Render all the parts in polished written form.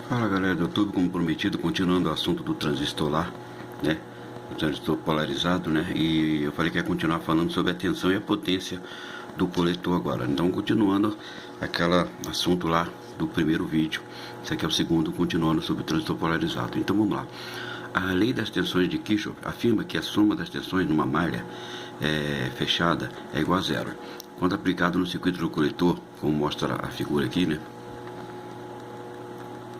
Fala galera do YouTube, como prometido, continuando o assunto do transistor lá, né? O transistor polarizado, né? E eu falei que ia continuar falando sobre a tensão e a potência do coletor agora. Então, continuando aquele assunto lá do primeiro vídeo, esse aqui é o segundo, continuando sobre o transistor polarizado. Então, vamos lá. A lei das tensões de Kirchhoff afirma que a soma das tensões numa malha fechada é igual a zero. Quando aplicado no circuito do coletor, como mostra a figura aqui, né?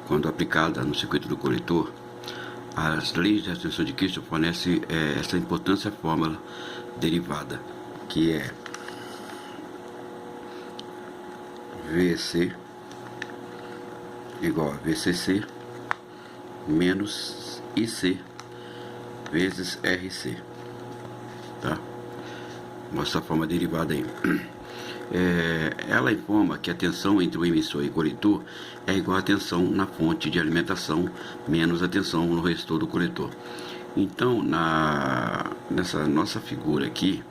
Quando aplicada no circuito do coletor, as leis da tensão de Kirchhoff fornecem essa importante fórmula derivada, que é VC igual a VCC menos IC vezes RC, tá? Mostra a forma derivada aí. Ela informa que a tensão entre o emissor e o coletor é igual à tensão na fonte de alimentação menos a tensão no resistor do coletor. Então, nessa nossa figura aqui,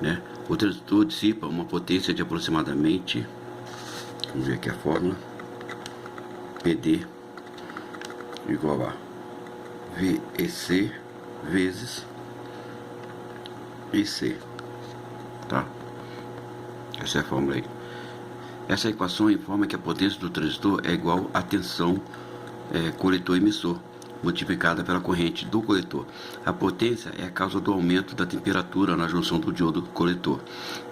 né, o transistor dissipa uma potência de aproximadamente, vamos ver aqui a fórmula, PD igual a VEC vezes IC. Tá? Essa é a fórmula aí. Essa equação informa que a potência do transistor é igual à tensão coletor-emissor multiplicada pela corrente do coletor. A potência é a causa do aumento da temperatura na junção do diodo coletor.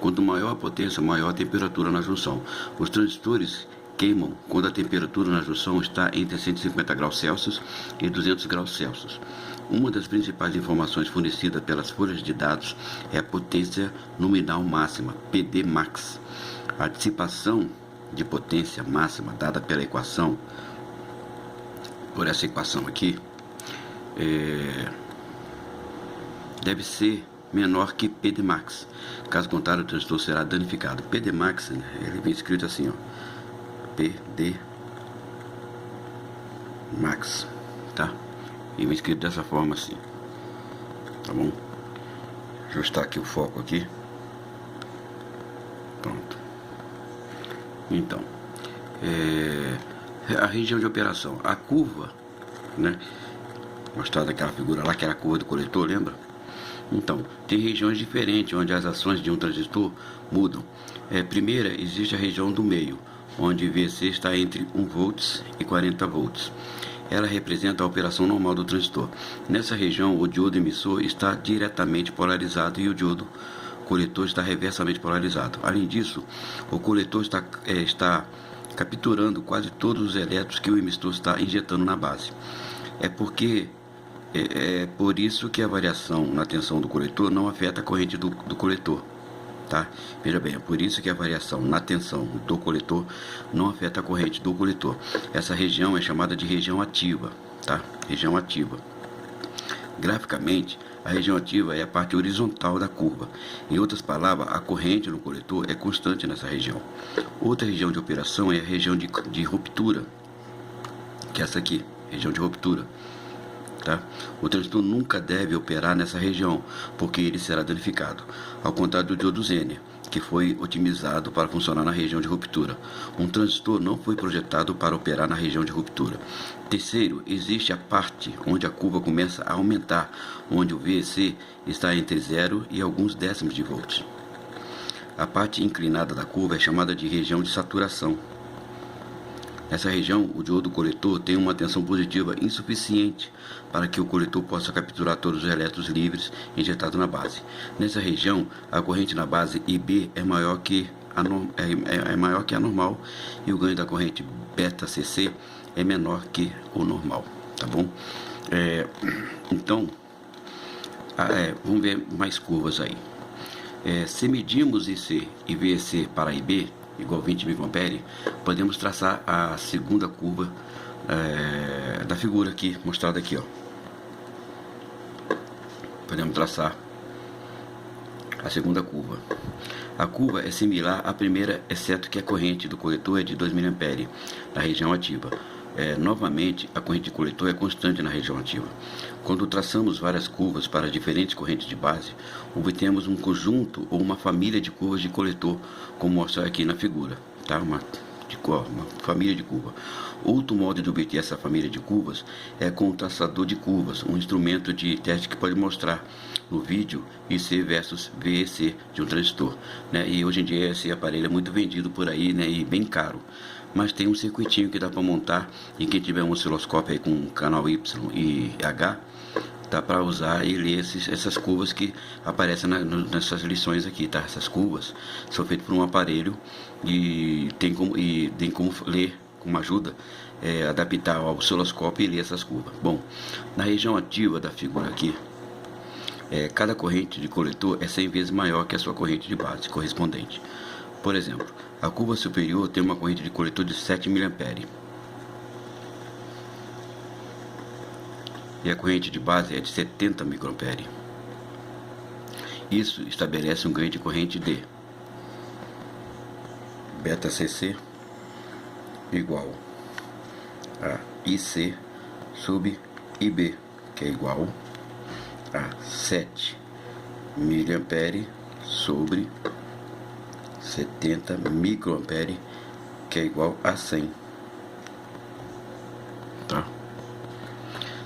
Quanto maior a potência, maior a temperatura na junção. Os transistores queimam quando a temperatura na junção está entre 150 graus Celsius e 200 graus Celsius. Uma das principais informações fornecidas pelas folhas de dados é a potência nominal máxima, PD max. A dissipação de potência máxima dada pela equação, por essa equação aqui, deve ser menor que PD max. Caso contrário, o transistor será danificado. PD max, né, ele vem escrito assim, ó, PD max, tá? E vem escrito dessa forma assim, tá bom? Ajustar aqui o foco aqui. Pronto. Então, a região de operação, a curva, né? Mostrada aquela figura lá, que era a curva do coletor, lembra? Então, tem regiões diferentes onde as ações de um transistor mudam. Primeira, existe a região do meio, onde VC está entre 1 volts e 40 volts. Ela representa a operação normal do transistor. Nessa região, o diodo emissor está diretamente polarizado e o diodo coletor está reversamente polarizado. Além disso, o coletor está capturando quase todos os elétrons que o emissor está injetando na base. É por isso que a variação na tensão do coletor não afeta a corrente do coletor. Tá? Veja bem, é por isso que a variação na tensão do coletor não afeta a corrente do coletor. Essa região é chamada de região ativa, tá? Região ativa. Graficamente, a região ativa é a parte horizontal da curva. Em outras palavras, a corrente no coletor é constante nessa região. Outra região de operação é a região de ruptura, que é essa aqui, região de ruptura. Tá? O transistor nunca deve operar nessa região, porque ele será danificado. Ao contrário do diodo Zener, que foi otimizado para funcionar na região de ruptura. Um transistor não foi projetado para operar na região de ruptura. Terceiro, existe a parte onde a curva começa a aumentar, onde o VEC está entre 0 e alguns décimos de volts. A parte inclinada da curva é chamada de região de saturação. Nessa região, o diodo coletor tem uma tensão positiva insuficiente para que o coletor possa capturar todos os elétrons livres injetados na base. Nessa região, a corrente na base IB é maior que a normal e o ganho da corrente beta CC é menor que o normal, tá bom? Então, vamos ver mais curvas aí. Se medimos IC e VEC para IB, igual a 20 microampere, podemos traçar a segunda curva da figura aqui, mostrada aqui, ó. Podemos traçar a segunda curva. A curva é similar à primeira, exceto que a corrente do coletor é de 2 mA na região ativa. Novamente, a corrente de coletor é constante na região ativa. Quando traçamos várias curvas para diferentes correntes de base, obtemos um conjunto ou uma família de curvas de coletor, como mostra aqui na figura. Tá? Uma uma família de curva. Outro modo de obter essa família de curvas é com o traçador de curvas, um instrumento de teste que pode mostrar no vídeo IC versus VEC de um transistor, né? E hoje em dia esse aparelho é muito vendido por aí, né? E bem caro. Mas tem um circuitinho que dá para montar, e quem tiver um osciloscópio aí com canal Y e H, dá para usar e ler essas curvas que aparecem nessas lições aqui, tá? Essas curvas são feitas por um aparelho e tem como ler, com uma ajuda, adaptar ao osciloscópio e ler essas curvas. Bom, na região ativa da figura aqui, cada corrente de coletor é 100 vezes maior que a sua corrente de base correspondente. Por exemplo, a curva superior tem uma corrente de coletor de 7 mA e a corrente de base é de 70 microampere. Isso estabelece um ganho de corrente de beta CC igual a IC sub IB, que é igual a 7 miliampere sobre 70 microampere, que é igual a 100. Tá?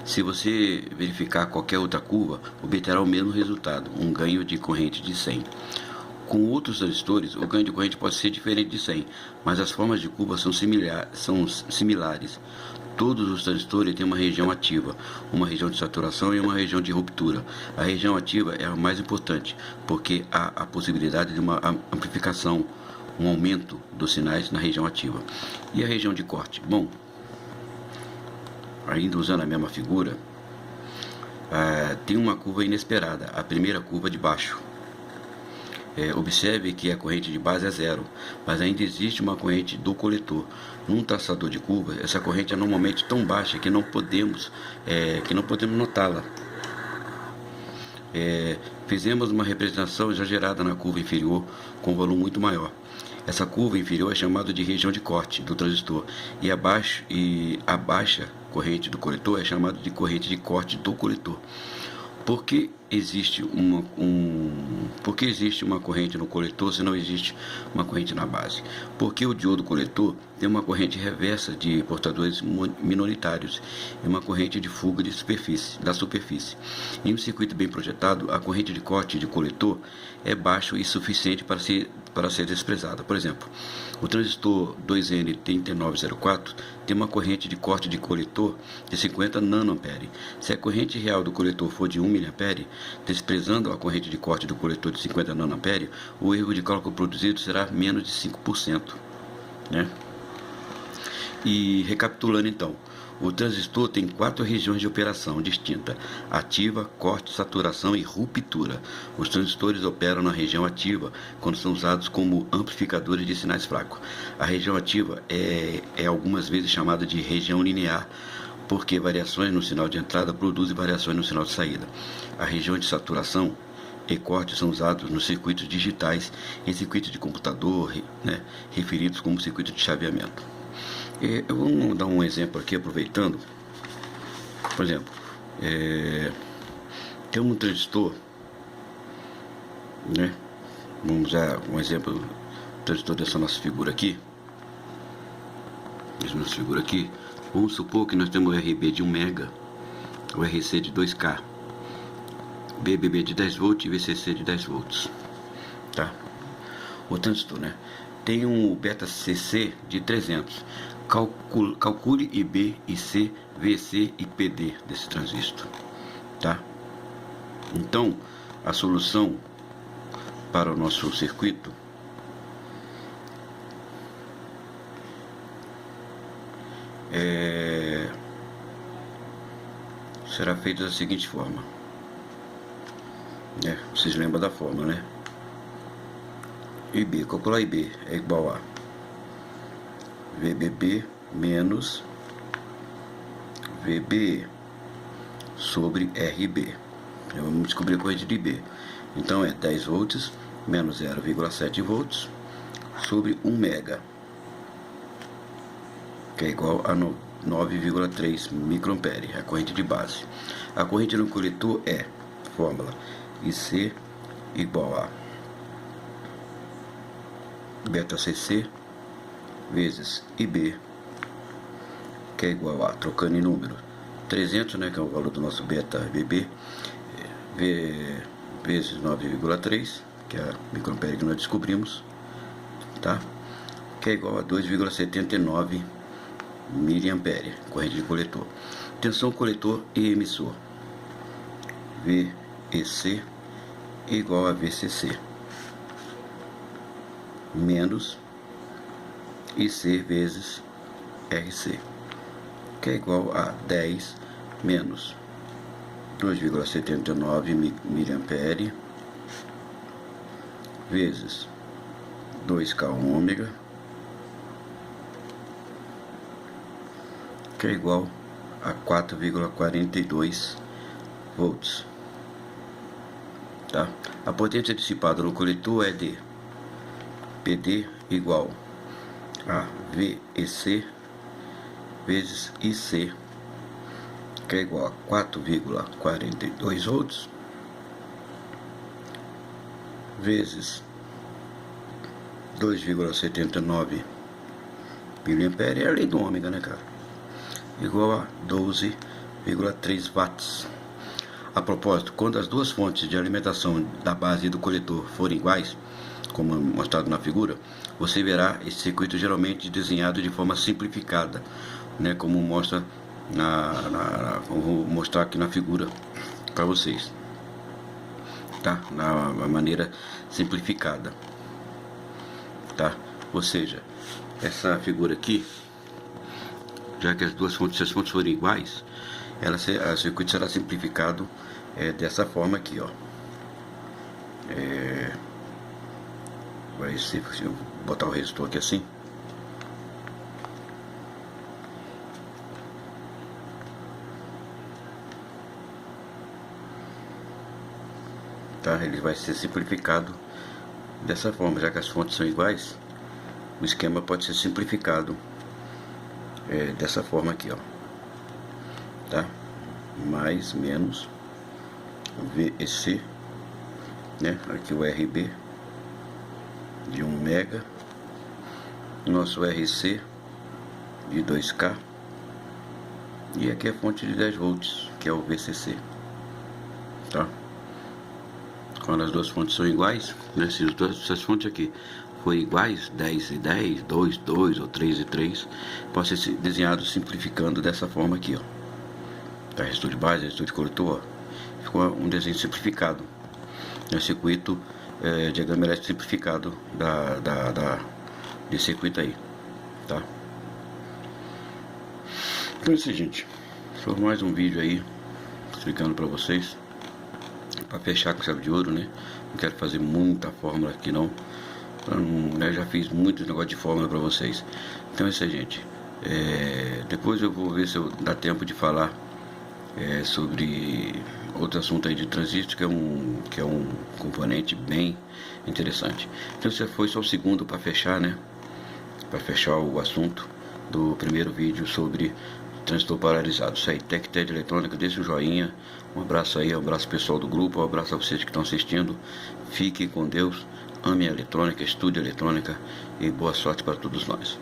Se você verificar qualquer outra curva, obterá o mesmo resultado, um ganho de corrente de 100. Com outros transistores, o ganho de corrente pode ser diferente de 100, mas as formas de curva são similares. Todos os transistores têm uma região ativa, uma região de saturação e uma região de ruptura. A região ativa é a mais importante, porque há a possibilidade de uma amplificação, um aumento dos sinais na região ativa. E a região de corte? Bom, ainda usando a mesma figura, tem uma curva inesperada, a primeira curva de baixo. Observe que a corrente de base é zero, mas ainda existe uma corrente do coletor. Num traçador de curva, essa corrente é normalmente tão baixa que não podemos notá-la. Fizemos uma representação exagerada na curva inferior com volume muito maior. Essa curva inferior é chamada de região de corte do transistor e a baixa corrente do coletor é chamada de corrente de corte do coletor. Por que existe uma corrente no coletor se não existe uma corrente na base? Porque o diodo coletor tem uma corrente reversa de portadores minoritários e uma corrente de fuga da superfície. Em um circuito bem projetado, a corrente de corte de coletor é baixa e suficiente para ser desprezada. Por exemplo, o transistor 2N3904 tem uma corrente de corte de coletor de 50 nanoampere. Se a corrente real do coletor for de 1 miliampere, desprezando a corrente de corte do coletor de 50 nanoampere, o erro de cálculo produzido será menos de 5%. Né? E recapitulando então, o transistor tem 4 regiões de operação distintas: ativa, corte, saturação e ruptura. Os transistores operam na região ativa quando são usados como amplificadores de sinais fracos. A região ativa é algumas vezes chamada de região linear, porque variações no sinal de entrada produzem variações no sinal de saída. A região de saturação e corte são usados nos circuitos digitais e circuitos de computador, né, referidos como circuito de chaveamento. Eu vou dar um exemplo aqui, aproveitando. Por exemplo, tem um transistor, né? Vamos usar um exemplo do transistor dessa nossa figura aqui. Vamos supor que nós temos o RB de 1 mega, o RC de 2K, BBB de 10 volts e VCC de 10 volts. Tá? O transistor, né? Tem um beta CC de 300. Calcule IB, IC, VC e PD desse transistor. Tá? Então, a solução para o nosso circuito será feita da seguinte forma. Vocês lembram da fórmula, né? IB, calcular IB é igual a VBB menos VBE sobre RB. Vamos descobrir a corrente de IB. Então é 10 volts menos 0,7 volts sobre 1 mega, que é igual a 9,3 microampere, a corrente de base. A corrente no coletor é fórmula IC igual a beta CC vezes IB, que é igual a, trocando em número, 300, né, que é o valor do nosso beta BB, vezes 9,3, que é a microampere que nós descobrimos, tá? Que é igual a 2,79 miliampere, corrente de coletor. Tensão coletor e emissor, VEC igual a VCC menos IC vezes RC, que é igual a 10 menos 2,79 miliampere vezes 2K ômega, que é igual a 4,42 volts. Tá? A potência dissipada no coletor é de PD igual a VEC vezes IC, que é igual a 4,42 volts vezes 2,79 miliampere, é a lei do ômega, né, cara? Igual a 12,3 watts. A propósito, quando as duas fontes de alimentação da base e do coletor forem iguais, como mostrado na figura, você verá esse circuito geralmente desenhado de forma simplificada, né, como mostra vou mostrar aqui na figura para vocês, tá? Na maneira simplificada, tá? Ou seja, essa figura aqui, já que as duas fontes, se as fontes forem iguais, o circuito será simplificado dessa forma aqui, ó. Vai ser, se eu botar o resistor aqui assim, tá? Ele vai ser simplificado dessa forma, já que as fontes são iguais, o esquema pode ser simplificado dessa forma aqui, ó, tá? Mais, menos, VEC, né? Aqui o RB de 1 mega, nosso RC de 2K, e aqui a fonte de 10 volts, que é o VCC, tá? Quando as duas fontes são iguais, né? Se as fontes aqui forem iguais, 10 e 10, 2 e 2 ou 3 e 3, pode ser desenhado simplificando dessa forma aqui, ó. Tá? Resistor de base, resistor de coletor, ó. Ficou um desenho simplificado, né? Circuito diagrama elétrico simplificado desse circuito aí, tá? Então é isso, gente. Só mais um vídeo aí explicando para vocês, para fechar com chave de ouro, né? Não quero fazer muita fórmula aqui não. Eu já fiz muitos negócios de fórmula para vocês. Então é isso aí, gente. Depois eu vou ver se eu dá tempo de falar sobre outro assunto aí de transistor, que é um componente bem interessante. Então esse foi só o segundo para fechar, né? Para fechar o assunto do primeiro vídeo sobre transistor polarizado. Isso aí, TecTed Eletrônica, deixa um joinha. Um abraço aí, um abraço pessoal do grupo, um abraço a vocês que estão assistindo. Fiquem com Deus, amem a eletrônica, estude a eletrônica e boa sorte para todos nós.